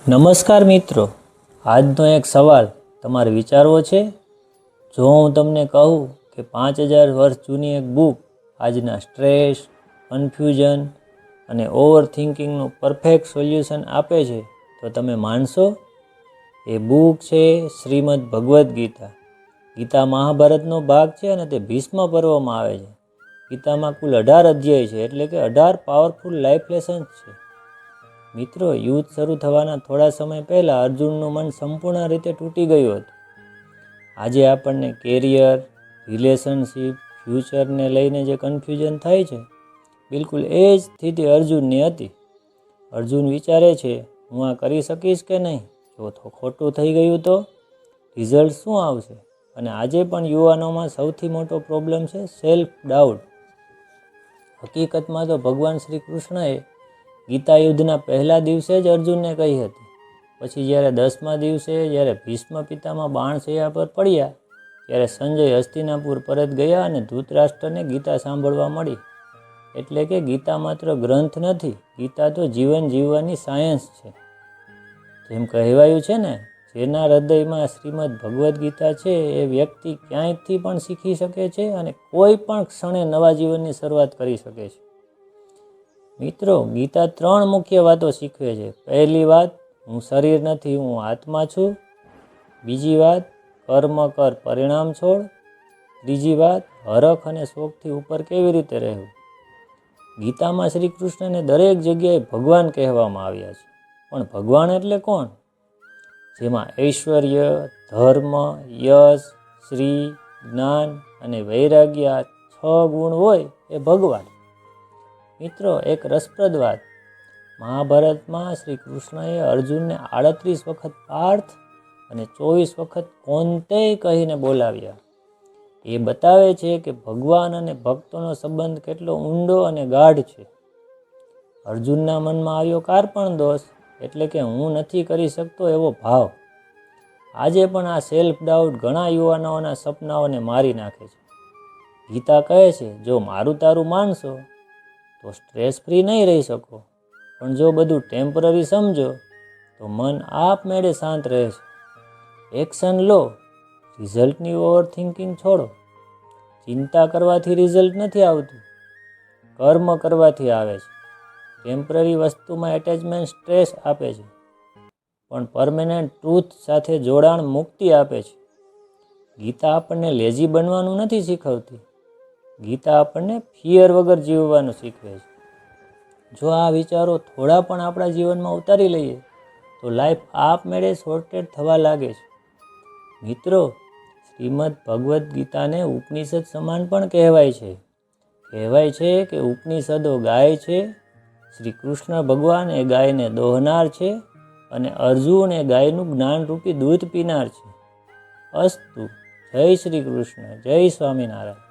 નમસ્કાર મિત્રો, આજનો એક સવાલ તમારે વિચારવો છે. જો હું તમને કહું કે 5000 વર્ષ જૂની એક બુક આજના સ્ટ્રેસ, કન્ફ્યુઝન અને ઓવર થિંકિંગનું પરફેક્ટ સોલ્યુશન આપે છે, તો તમે માનશો? એ બુક છે શ્રીમદ ભગવદ્ ગીતા. ગીતા મહાભારતનો ભાગ છે અને તે ભીષ્મ પર્વમાં આવે છે. ગીતામાં કુલ 18 અધ્યાય છે, એટલે કે 18 પાવરફુલ લાઈફ લેસન્સ છે. મિત્રો, યુદ્ધ શરૂ થવાના થોડા સમય પહેલાં અર્જુનનું મન સંપૂર્ણ રીતે તૂટી ગયું હતું. આજે આપણને કેરિયર, રિલેશનશિપ, ફ્યુચરને લઈને જે કન્ફ્યુઝન થાય છે, બિલકુલ એ જ સ્થિતિ અર્જુનની હતી. અર્જુન વિચારે છે, હું આ કરી શકીશ કે નહીં? જો ખોટું થઈ ગયું તો રિઝલ્ટ શું આવશે? અને આજે પણ યુવાનોમાં સૌથી મોટો પ્રોબ્લેમ છે સેલ્ફ ડાઉટ. હકીકતમાં તો ભગવાન શ્રી કૃષ્ણએ ગીતા યુદ્ધના પહેલા દિવસે જ અર્જુનને કહી હતી. પછી જ્યારે 10મા દિવસે જ્યારે ભીષ્મ પિતામાં બાણશૈયા પર પડ્યા, ત્યારે સંજય હસ્તિનાપુર પરત ગયા અને ધૃતરાષ્ટ્રને ગીતા સાંભળવા મળી. એટલે કે ગીતા માત્ર ગ્રંથ નથી, ગીતા તો જીવન જીવવાની સાયન્સ છે. જેમ કહેવાયું છે ને, જેના હૃદયમાં શ્રીમદ ભગવદ્ ગીતા છે એ વ્યક્તિ ક્યાંયથી પણ શીખી શકે છે અને કોઈ પણ ક્ષણે નવા જીવનની શરૂઆત કરી શકે છે. મિત્રો, ગીતા 3 મુખ્ય વાતો શીખવે છે. પહેલી વાત, હું શરીર નથી, હું આત્મા છું. બીજી વાત, કર્મ કર, પરિણામ છોડ. ત્રીજી વાત, હરખ અને શોખથી ઉપર કેવી રીતે રહેવું. ગીતામાં શ્રી કૃષ્ણને દરેક જગ્યાએ ભગવાન કહેવામાં આવ્યા છે. પણ ભગવાન એટલે કોણ? જેમાં ઐશ્વર્ય, ધર્મ, યશ, શ્રી, જ્ઞાન અને વૈરાગ્ય, આ 6 ગુણ હોય એ ભગવાન. મિત્રો, એક રસપ્રદ વાત, મહાભારતમાં શ્રી કૃષ્ણએ અર્જુનને 38 વખત પાર્થ અને 24 વખત કૌંતેય કહીને બોલાવ્યા. એ બતાવે છે કે ભગવાન અને ભક્તોનો સંબંધ કેટલો ઊંડો અને ગાઢ છે. અર્જુનના મનમાં આવ્યો કાર્પણ દોષ, એટલે કે હું નથી કરી શકતો એવો ભાવ. આજે પણ આ સેલ્ફ ડાઉટ ઘણા યુવાનોના સપનાઓને મારી નાખે છે. ગીતા કહે છે, જો મારું તારું માનશો તો સ્ટ્રેસ ફ્રી નહીં રહી શકો, પણ જો બધું ટેમ્પરરી સમજો તો મન આપમેળે શાંત રહેશે. એક્શન લો, રિઝલ્ટની ઓવર થિંકિંગ છોડો. ચિંતા કરવાથી રિઝલ્ટ નથી આવતું, કર્મ કરવાથી આવે છે. ટેમ્પરરી વસ્તુમાં એટેચમેન્ટ સ્ટ્રેસ આપે છે, પણ પરમેનન્ટ ટ્રુથ સાથે જોડાણ મુક્તિ આપે છે. ગીતા આપણને લેઝી બનવાનું નથી શીખવતી, ગીતા આપણને ફિયર વગર જીવવાનું શીખવે છે. જો આ વિચારો થોડા પણ આપણા જીવનમાં ઉતારી લઈએ તો લાઈફ આપમેળે સોર્ટેડ થવા લાગે છે. મિત્રો, શ્રીમદ ભગવદ્ ગીતાને ઉપનિષદ સમાન પણ કહેવાય છે. કહેવાય છે કે ઉપનિષદો ગાય છે, શ્રી કૃષ્ણ ભગવાન એ ગાયને દોહનાર છે અને અર્જુન એ ગાયનું જ્ઞાનરૂપી દૂધ પીનાર છે. અસ્તુ. જય શ્રી કૃષ્ણ, જય સ્વામિનારાયણ.